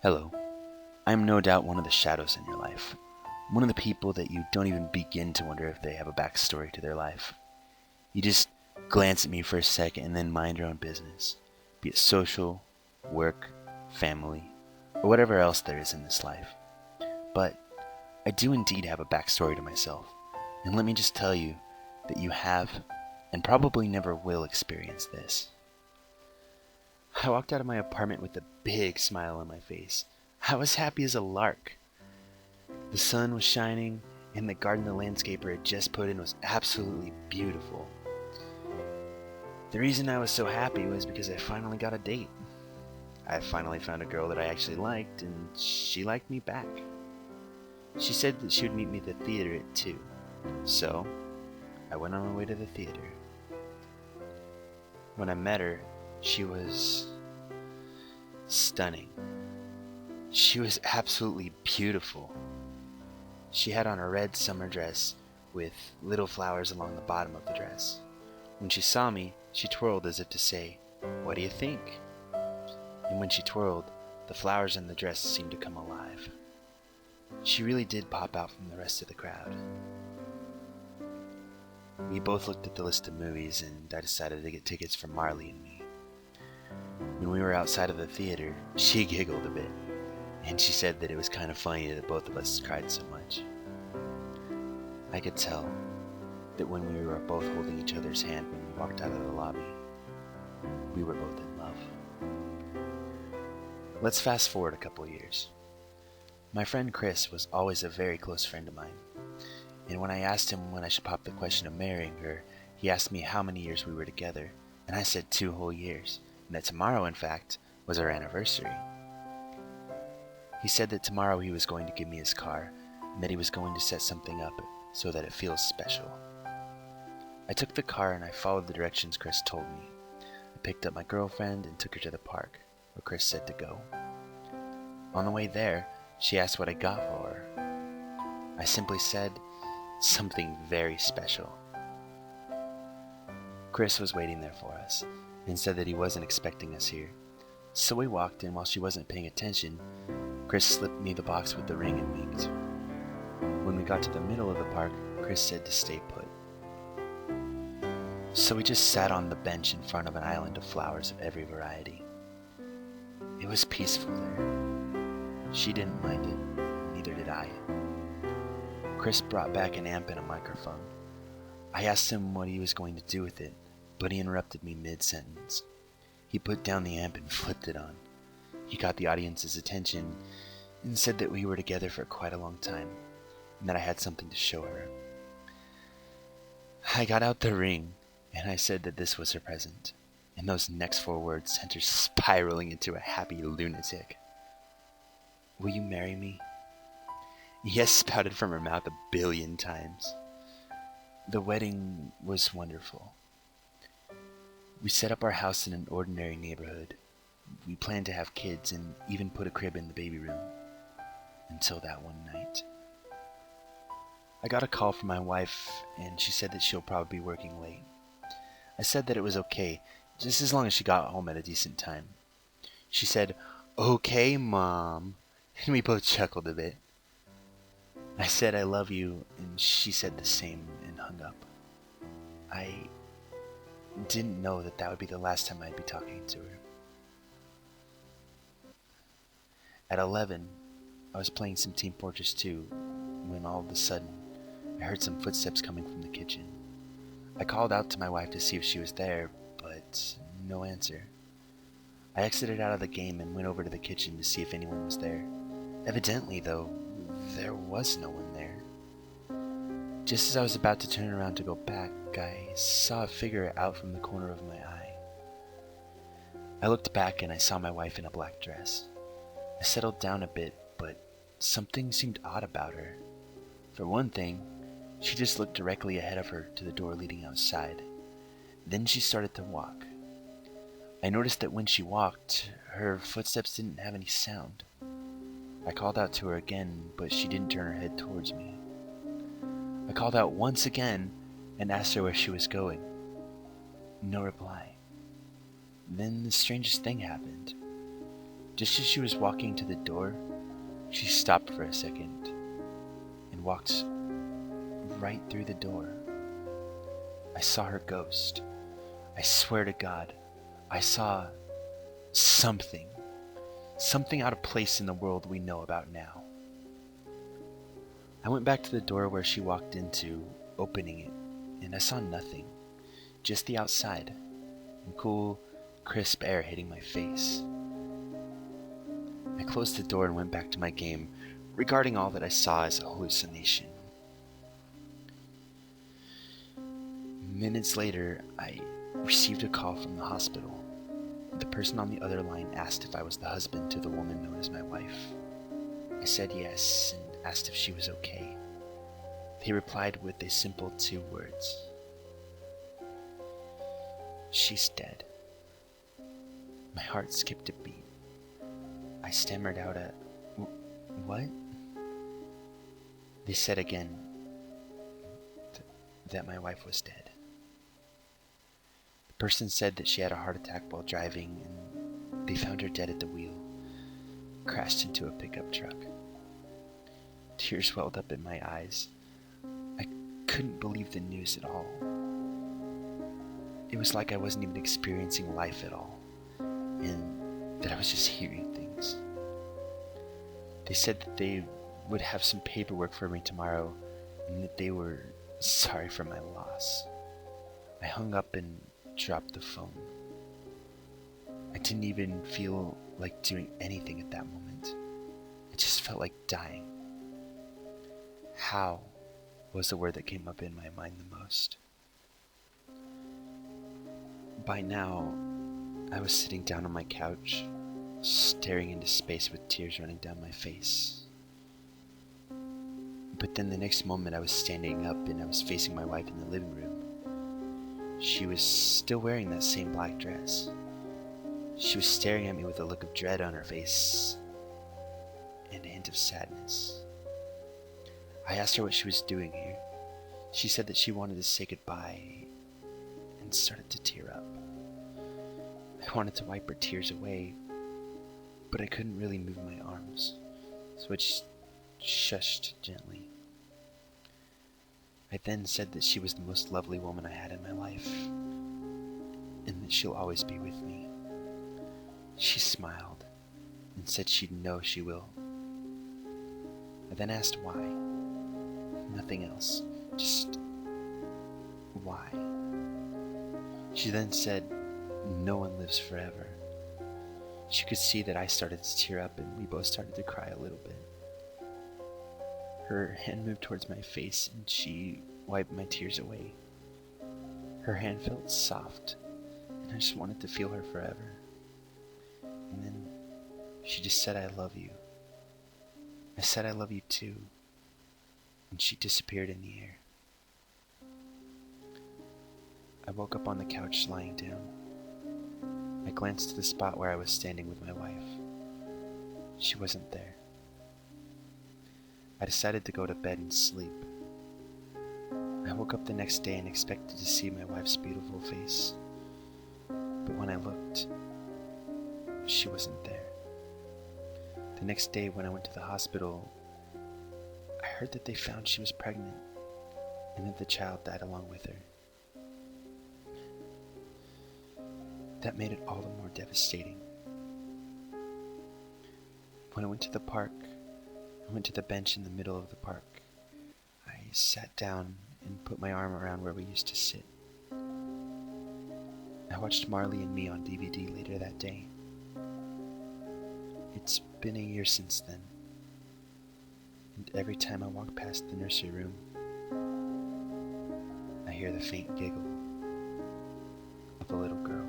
Hello. I am no doubt one of the shadows in your life. One of the people that you don't even begin to wonder if they have a backstory to their life. You just glance at me for a second and then mind your own business, be it social, work, family, or whatever else there is in this life. But I do indeed have a backstory to myself, and let me just tell you that you have, and probably never will experience this. I walked out of my apartment with a big smile on my face. I was happy as a lark. The sun was shining, and the garden the landscaper had just put in was absolutely beautiful. The reason I was so happy was because I finally got a date. I finally found a girl that I actually liked, and she liked me back. She said that she would meet me at the theater at 2, so I went on my way to the theater. When I met her, she was stunning. She was absolutely beautiful. She had on a red summer dress with little flowers along the bottom of the dress. When she saw me, she twirled as if to say, "What do you think?" And when she twirled, the flowers in the dress seemed to come alive. She really did pop out from the rest of the crowd. We both looked at the list of movies, and I decided to get tickets for Marley and Me. When we were outside of the theater, she giggled a bit, and she said that it was kind of funny that both of us cried so much. I could tell that when we were both holding each other's hand when we walked out of the lobby, we were both in love. Let's fast forward a couple years. My friend Chris was always a very close friend of mine, and when I asked him when I should pop the question of marrying her, he asked me how many years we were together, and I said 2 whole years, and that tomorrow, in fact, was our anniversary. He said that tomorrow he was going to give me his car, and that he was going to set something up so that it feels special. I took the car and I followed the directions Chris told me. I picked up my girlfriend and took her to the park, where Chris said to go. On the way there, she asked what I got for her. I simply said, something very special. Chris was waiting there for us, and said that he wasn't expecting us here. So we walked in while she wasn't paying attention. Chris slipped me the box with the ring and winked. When we got to the middle of the park, Chris said to stay put. So we just sat on the bench in front of an island of flowers of every variety. It was peaceful there. She didn't mind it, neither did I. Chris brought back an amp and a microphone. I asked him what he was going to do with it, but he interrupted me mid-sentence. He put down the amp and flipped it on. He got the audience's attention and said that we were together for quite a long time, and that I had something to show her. I got out the ring, and I said that this was her present, and those next 4 words sent her spiraling into a happy lunatic. "Will you marry me?" Yes spouted from her mouth 1,000,000,000 times. The wedding was wonderful. We set up our house in an ordinary neighborhood. We planned to have kids and even put a crib in the baby room. Until that one night. I got a call from my wife, and she said that she'll probably be working late. I said that it was okay, just as long as she got home at a decent time. She said, "Okay, Mom," and we both chuckled a bit. I said I love you, and she said the same and hung up. I didn't know that that would be the last time I'd be talking to her. At 11, I was playing some Team Fortress 2 when all of a sudden I heard some footsteps coming from the kitchen. I called out to my wife to see if she was there, but no answer. I exited out of the game and went over to the kitchen to see if anyone was there. Evidently, though, there was no one there. Just as I was about to turn around to go back, I saw a figure out from the corner of my eye. I looked back and I saw my wife in a black dress. I settled down a bit, but something seemed odd about her. For one thing, she just looked directly ahead of her to the door leading outside. Then she started to walk. I noticed that when she walked, her footsteps didn't have any sound. I called out to her again, but she didn't turn her head towards me. I called out once again and asked her where she was going. No reply. Then the strangest thing happened. Just as she was walking to the door, she stopped for a second and walked right through the door. I saw her ghost. I swear to God, I saw something out of place in the world we know about now. I went back to the door where she walked into, opening it, and I saw nothing, just the outside, and cool, crisp air hitting my face. I closed the door and went back to my game, regarding all that I saw as a hallucination. Minutes later, I received a call from the hospital. The person on the other line asked if I was the husband to the woman known as my wife. I said yes and asked if she was okay. They replied with a simple 2 words. She's dead. My heart skipped a beat. I stammered out a, what? They said again that my wife was dead. The person said that she had a heart attack while driving and they found her dead at the wheel, crashed into a pickup truck. Tears welled up in my eyes. I couldn't believe the news at all. It was like I wasn't even experiencing life at all, and that I was just hearing things. They said that they would have some paperwork for me tomorrow, and that they were sorry for my loss. I hung up and dropped the phone. I didn't even feel like doing anything at that moment. I just felt like dying. How was the word that came up in my mind the most. By now, I was sitting down on my couch, staring into space with tears running down my face. But then the next moment I was standing up and I was facing my wife in the living room. She was still wearing that same black dress. She was staring at me with a look of dread on her face and a hint of sadness. I asked her what she was doing here. She said that she wanted to say goodbye and started to tear up. I wanted to wipe her tears away, but I couldn't really move my arms, so I just shushed gently. I then said that she was the most lovely woman I had in my life, and that she'll always be with me. She smiled and said she'd know she will. I then asked why. Nothing else, just why. She then said, no one lives forever. She could see that I started to tear up and we both started to cry a little bit. Her hand moved towards my face and she wiped my tears away. Her hand felt soft and I just wanted to feel her forever. And then she just said, I love you. I said, I love you too. And she disappeared in the air. I woke up on the couch lying down. I glanced to the spot where I was standing with my wife. She wasn't there. I decided to go to bed and sleep. I woke up the next day and expected to see my wife's beautiful face. But when I looked, she wasn't there. The next day when I went to the hospital, I heard that they found she was pregnant and that the child died along with her. That made it all the more devastating. When I went to the park, I went to the bench in the middle of the park. I sat down and put my arm around where we used to sit. I watched Marley and Me on DVD later that day. It's been a year since then, and every time I walk past the nursery room, I hear the faint giggle of a little girl.